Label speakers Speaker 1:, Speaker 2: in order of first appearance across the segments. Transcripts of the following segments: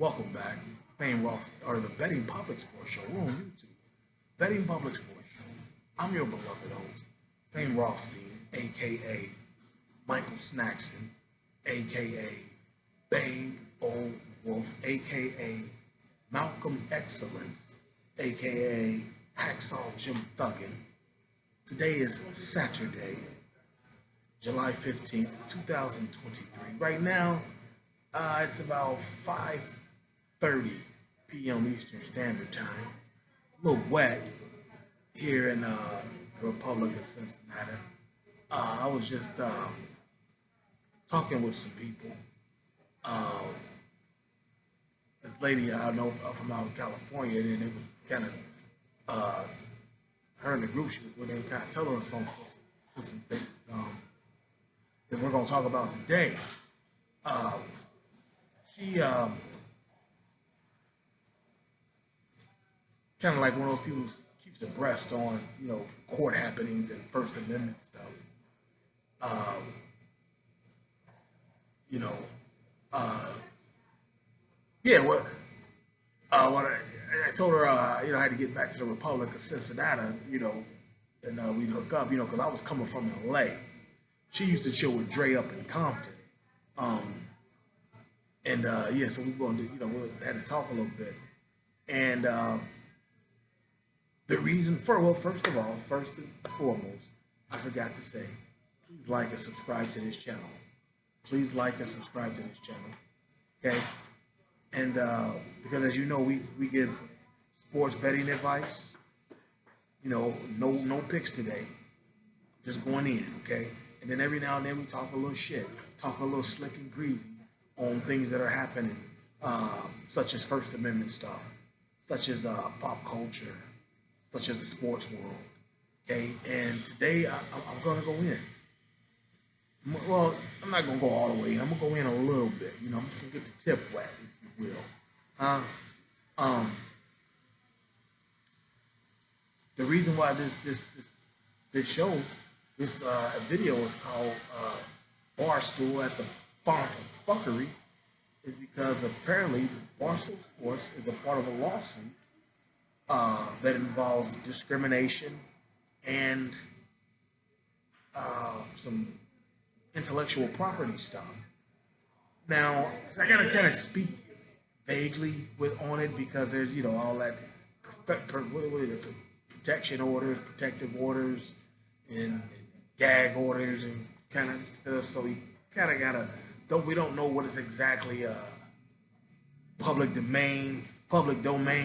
Speaker 1: Welcome back. Fame Ross or the Betting Public Sports Show. We're on YouTube. Betting Public Sports Show. I'm your beloved host, Fame Rothstein, aka Michael Snackson, aka Bay O Wolf, aka Malcolm Excellence, aka Hacksaw Jim Thuggin. Today is Saturday, July 15th, 2023. Right now, it's about 5:30 p.m. Eastern Standard Time. A little wet here in the Republic of Cincinnati. I was just talking with some people. This lady I know from out in California, and it was kind of her in the group she was with, and kind of telling us some things that we're going to talk about today. She kind of like one of those people who keeps abreast on court happenings and First Amendment stuff. Um, you know, uh, yeah. What I told her, I had to get back to the Republic of Cincinnati, and we'd hook up, because I was coming from L.A. She used to chill with Dre up in Compton. Um, and yeah, so we were going to, we had to talk a little bit. And the reason for, well, first of all, first and foremost, I forgot to say, please like and subscribe to this channel. Please like and subscribe to this channel. Okay? And because as you know, we give sports betting advice. No picks today. Just going in, okay? And then every now and then we talk a little shit, talk a little slick and greasy on things that are happening, such as First Amendment stuff, such as pop culture, such as the sports world. Okay, and today I'm gonna go in. Well, I'm not gonna go all the way in. I'm gonna go in a little bit. I'm just gonna get the tip wet, if you will. Uh, um, the reason why this show, this video is called Barstool at the font of fuckery is because apparently Barstool Sports is a part of a lawsuit that involves discrimination and some intellectual property stuff. Now, I gotta kind of speak vaguely on it because there's all that protection orders, protective orders, and gag orders and kind of stuff. So we kind of gotta, though we don't know what is exactly public domain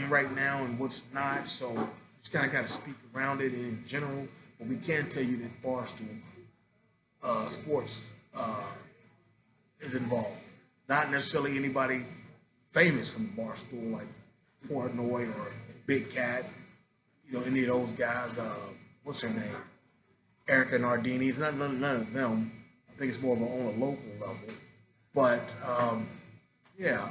Speaker 1: right now and what's not. So just kind of got to speak around it in general. But we can tell you that Barstool Sports is involved. Not necessarily anybody famous from Barstool like Portnoy or Big Cat. Any of those guys. What's her name? Erica Nardini. It's not none of them. I think it's more of on a local level. But yeah,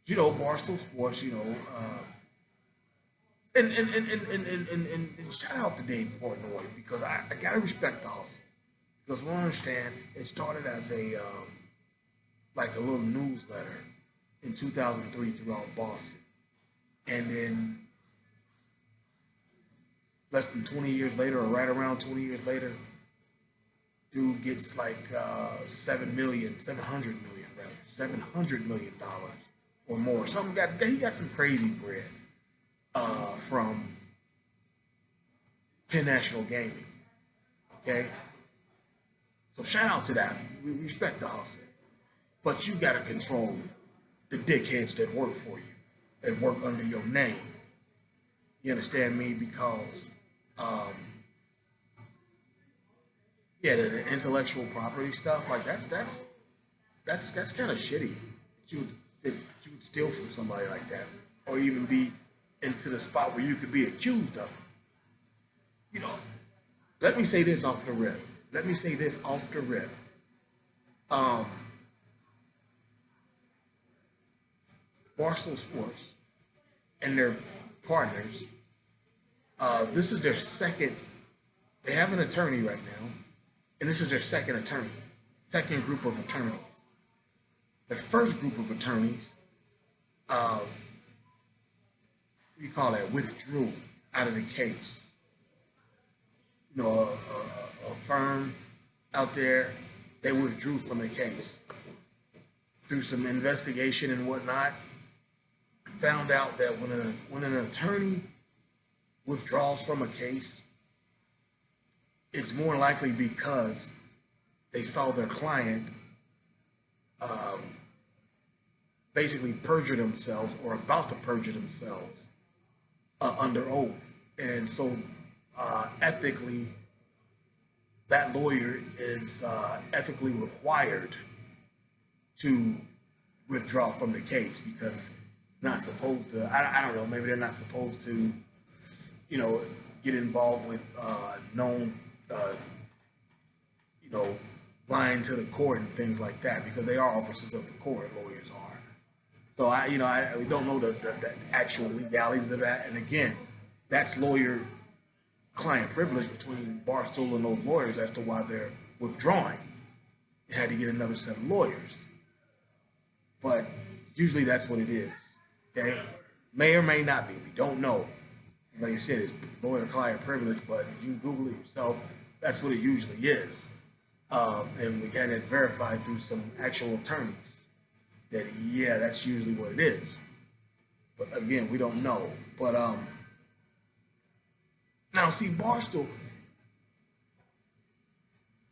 Speaker 1: Barstool Sports, and shout out to Dave Portnoy because I gotta respect the hustle. Because we understand it started as a like a little newsletter in 2003 throughout Boston, and then less than 20 years later, or right around 20 years later, dude gets like 700 million dollars or more. He got some crazy bread from Penn National Gaming. Okay, so shout out to that. We respect the hustle, but you gotta control the dickheads that work for you, that work under your name. You understand me? Because yeah, the intellectual property stuff, like that's kind of shitty. That you would steal from somebody like that, or even be into the spot where you could be accused of it. Let me say this off the rip. Barstool Sports and their partners. This is their second. They have an attorney right now, and this is their second group of attorneys. the first group of attorneys, what do you call that, withdrew out of the case. You know, a firm out there, they withdrew from the case through some investigation and whatnot. Found out that when an attorney withdraws from a case, it's more likely because they saw their client basically perjure themselves or about to perjure themselves under oath. And so ethically, that lawyer is ethically required to withdraw from the case because it's not supposed to, I don't know, maybe they're not supposed to, you know, get involved with known, you know, lying to the court and things like that because they are officers of the court, lawyers are. So we don't know the actual legalities of that. And again, that's lawyer-client privilege between Barstool and those lawyers as to why they're withdrawing. They had to get another set of lawyers. But usually that's what it is. Okay? May or may not be. We don't know. Like I said, it's lawyer-client privilege, but you can Google it yourself. That's what it usually is. And we got it verified through some actual attorneys that, yeah, that's usually what it is. But again, we don't know. But now, see, Barstool,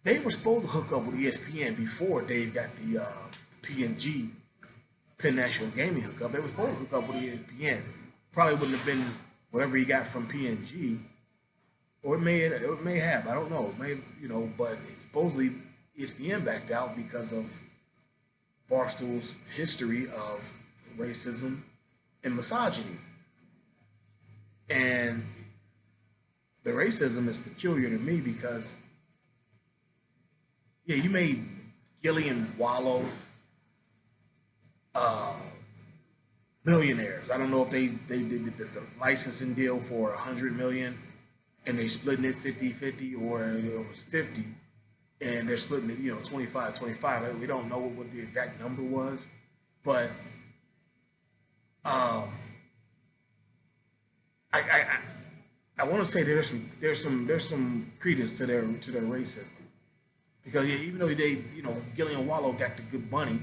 Speaker 1: they were supposed to hook up with ESPN before Dave got the PNG, Penn National Gaming hookup. They were supposed to hook up with ESPN. Probably wouldn't have been whatever he got from PNG, or it may have. I don't know. It may, you know, but supposedly ESPN backed out because of Barstool's history of racism and misogyny. And the racism is peculiar to me because, yeah, you made Gillie and Wallo millionaires. I don't know if they did the licensing deal for $100 million and they splitting it 50-50, or it was 50 and they're splitting it, you know, 25-25. We don't know what the exact number was, but I want to say there's some credence to their racism because, yeah, even though they, you know, Gillie and Wallo got the good money,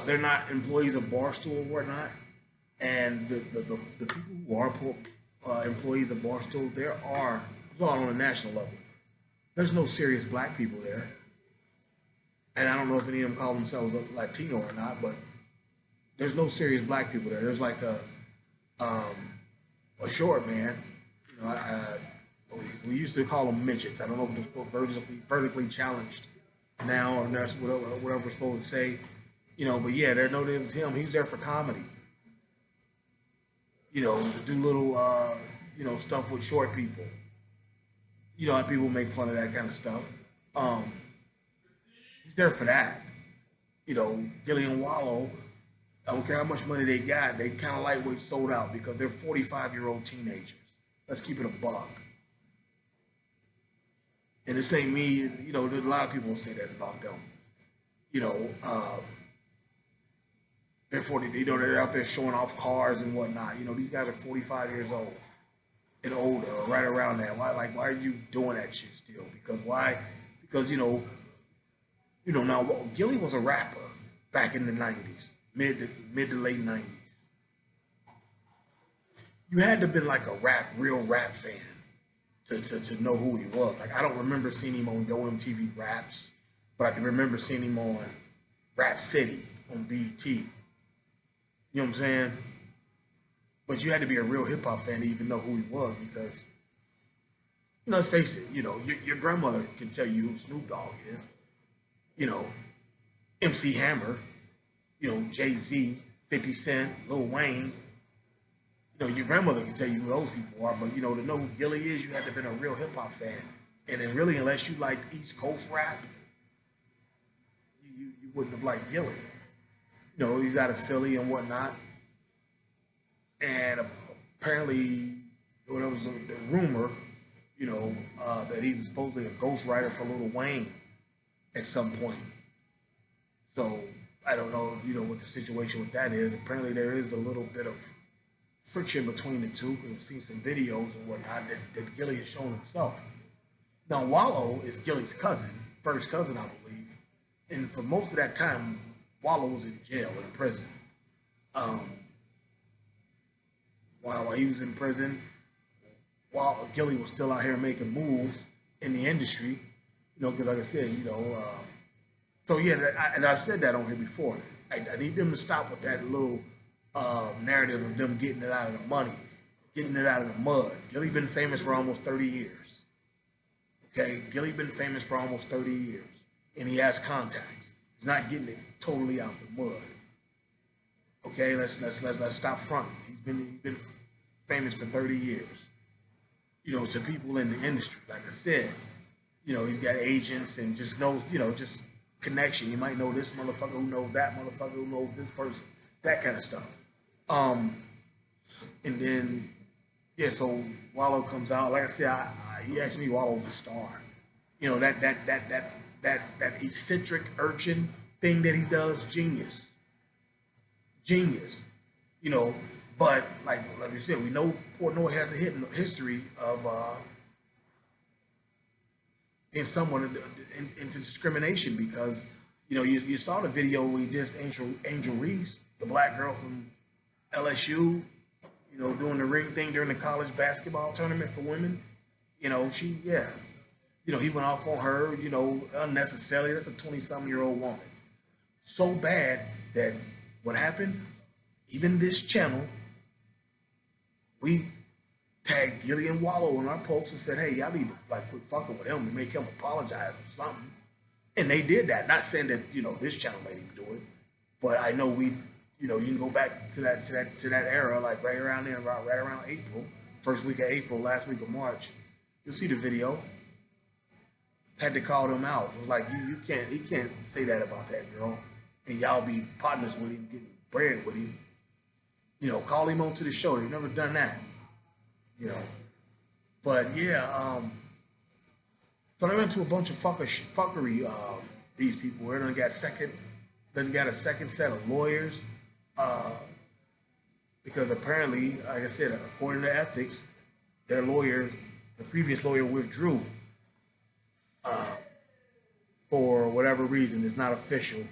Speaker 1: they're not employees of Barstool or whatnot, and the people who are employees of Barstool, it's all on a national level. There's no serious black people there, and I don't know if any of them call themselves a Latino or not, but there's no serious black people there. There's like a short man. You know, we used to call them midgets. I don't know if they're vertically challenged now, or that's whatever we're supposed to say. You know, but yeah, it was him. He's there for comedy. You know, to do little, you know, stuff with short people. You know, people make fun of that kind of stuff. He's there for that. You know, Gillie and Wallo, I don't care how much money they got, they kind of lightweight sold out because they're 45-year-old teenagers. Let's keep it a buck. And this ain't me, you know, there's a lot of people who say that about them. You know, they're 40, you know, they're out there showing off cars and whatnot. You know, these guys are 45 years old and older, or right around that. Why are you doing that shit still? Because why? Because, you know, now Gillie was a rapper back in the 90s, mid to late 90s. You had to have been like a real rap fan to know who he was. Like, I don't remember seeing him on Yo MTV Raps, but I can remember seeing him on Rap City on BET. You know what I'm saying? But you had to be a real hip-hop fan to even know who he was because, you know, let's face it, you know, your grandmother can tell you who Snoop Dogg is. You know, MC Hammer, you know, Jay-Z, 50 Cent, Lil Wayne. You know, your grandmother can tell you who those people are, but, you know, to know who Gillie is, you had to have been a real hip-hop fan. And then really, unless you liked East Coast rap, you wouldn't have liked Gillie. You know, he's out of Philly and whatnot. And apparently, there was the rumor, you know, that he was supposedly a ghostwriter for Lil Wayne at some point. So I don't know, what the situation with that is. Apparently, there is a little bit of friction between the two because I've seen some videos and whatnot that Gillie has shown himself. Now, Wallo is Gillie's cousin, first cousin, I believe. And for most of that time, Wallo was in jail, in prison. Um, while he was in prison, while Gillie was still out here making moves in the industry, because like I said, so yeah, and I've said that on here before. I need them to stop with that little narrative of them getting it out of the money, getting it out of the mud. Gillie been famous for almost 30 years. Okay, Gillie been famous for almost 30 years, and he has contacts. He's not getting it totally out the mud. Okay, let's stop fronting. He's been famous for 30 years. To people in the industry, like I said, he's got agents and just knows, just connection. You might know this motherfucker who knows that motherfucker who knows this person, that kind of stuff. And then, yeah, so Wallo comes out. Like I said, he asked me, Wallo's a star. That eccentric urchin thing that he does, genius. But like you said, we know Portnoy has a history of being somewhat into discrimination because you saw the video when he dissed Angel Reese, the black girl from LSU, doing the ring thing during the college basketball tournament for women. He went off on her, unnecessarily. That's a 20-something-year-old woman. So bad that what happened, even this channel, we tagged Gillie and Wallo in our post and said, hey, y'all need to quit fucking with him and make him apologize or something. And they did that. Not saying that, this channel made him do it, but I know you can go back to that era, like right around there, right around April, first week of April, last week of March. You'll see the video. Had to call them out. It was like, he can't say that about that girl. And y'all be partners with him, getting bread with him. Call him onto the show. They've never done that. But yeah, so they went to a bunch of fuckery, these people. They done got a second set of lawyers. Because apparently, like I said, according to ethics, their lawyer, the previous lawyer, withdrew for whatever reason. It's not official,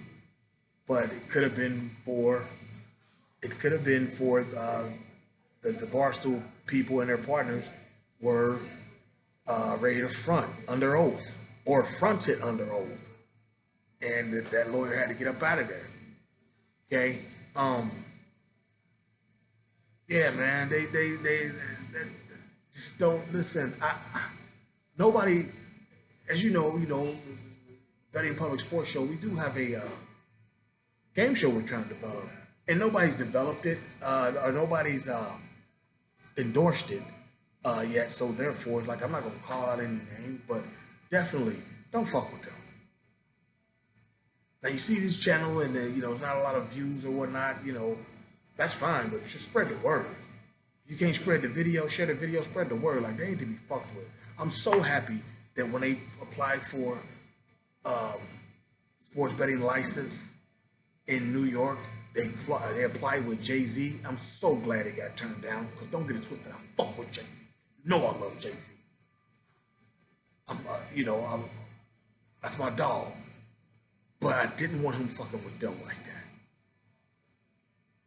Speaker 1: but it could have been for the Barstool people and their partners were ready to front under oath or fronted under oath, and that lawyer had to get up out of there. Okay. Yeah, man, they just don't listen. Nobody, as you know, Betting Public Sports Show, we do have a game show we're trying to develop, and nobody's developed it, or nobody's endorsed it yet. So therefore, it's like I'm not gonna call out any names, but definitely don't fuck with them. Now you see this channel, and then there's not a lot of views or whatnot. That's fine, but just spread the word. You can't spread the video, share the video, spread the word. Like, they need to be fucked with. I'm so happy that when they applied for sports betting license in New York, they applied with Jay-Z. I'm so glad it got turned down, because don't get it twisted. I fuck with Jay-Z. I love Jay-Z. That's my dog. But I didn't want him fucking with them like that.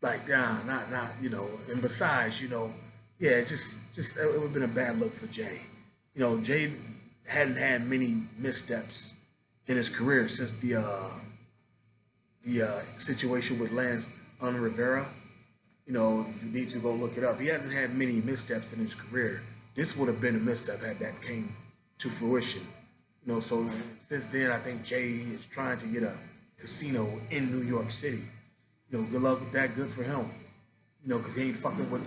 Speaker 1: Like, nah, not, and besides, yeah, just it would have been a bad look for Jay. Jay hadn't had many missteps in his career since the situation with Lance Rivera. You need to go look it up. He hasn't had many missteps in his career. This would have been a misstep had that came to fruition. So since then, I think Jay is trying to get a casino in New York City. Good luck with that. Good for him. Because he ain't fucking with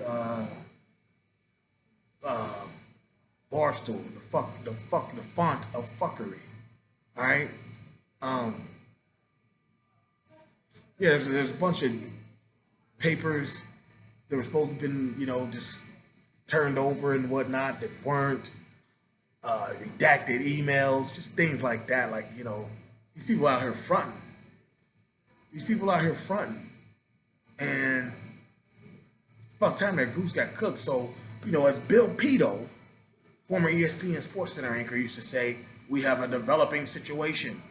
Speaker 1: Barstool, the font of fuckery. All right. Yeah, there's a bunch of papers that were supposed to have been, just turned over and whatnot that weren't. Redacted emails, just things like that. Like, these people out here fronting. These people out here fronting, and it's about time that goose got cooked. So, as Bill Pito, former ESPN Sports Center anchor, used to say, we have a developing situation.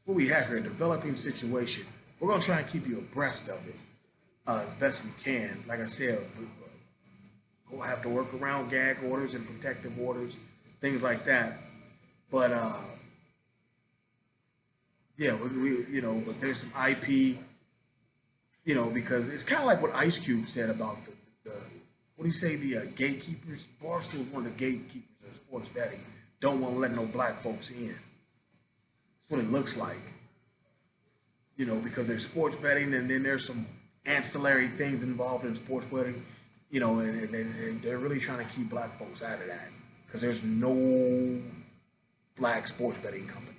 Speaker 1: What we have here, a developing situation. We're going to try and keep you abreast of it as best we can. Like I said, we'll have to work around gag orders and protective orders, things like that. But yeah, but there's some IP, because it's kind of like what Ice Cube said about the what do you say, the gatekeepers? Barstool is one of the gatekeepers of sports betting. Don't want to let no black folks in. That's what it looks like. Because there's sports betting, and then there's some ancillary things involved in sports betting, and they're really trying to keep black folks out of that because there's no black sports betting companies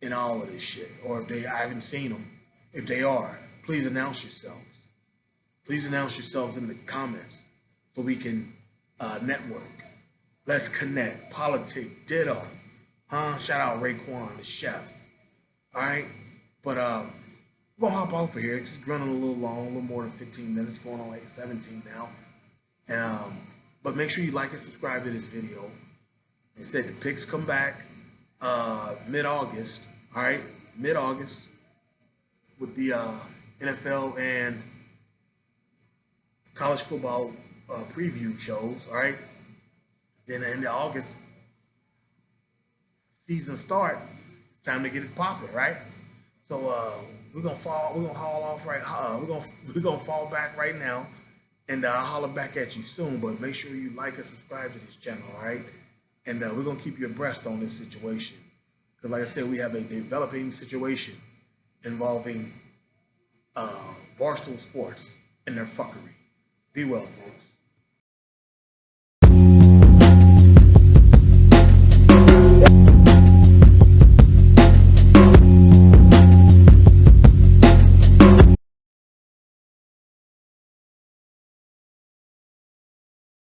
Speaker 1: in all of this shit. Or if I haven't seen them. If they are, please announce yourselves. Please announce yourselves in the comments so we can network. Let's connect. Politic, ditto. Shout out Raekwon, the chef. All right? But we're going to hop off of here. It's just running a little long, a little more than 15 minutes, going on like 17 now. But make sure you like and subscribe to this video. They said the picks come back mid-August. All right? Mid-August with the NFL and college football preview shows. All right? Then in the August season start, it's time to get it popping, right? So we're gonna haul off right. We're gonna fall back right now, and I'll holler back at you soon. But make sure you like and subscribe to this channel, all right? And we're gonna keep you abreast on this situation, because like I said, we have a developing situation involving Barstool Sports and their fuckery. Be well, folks.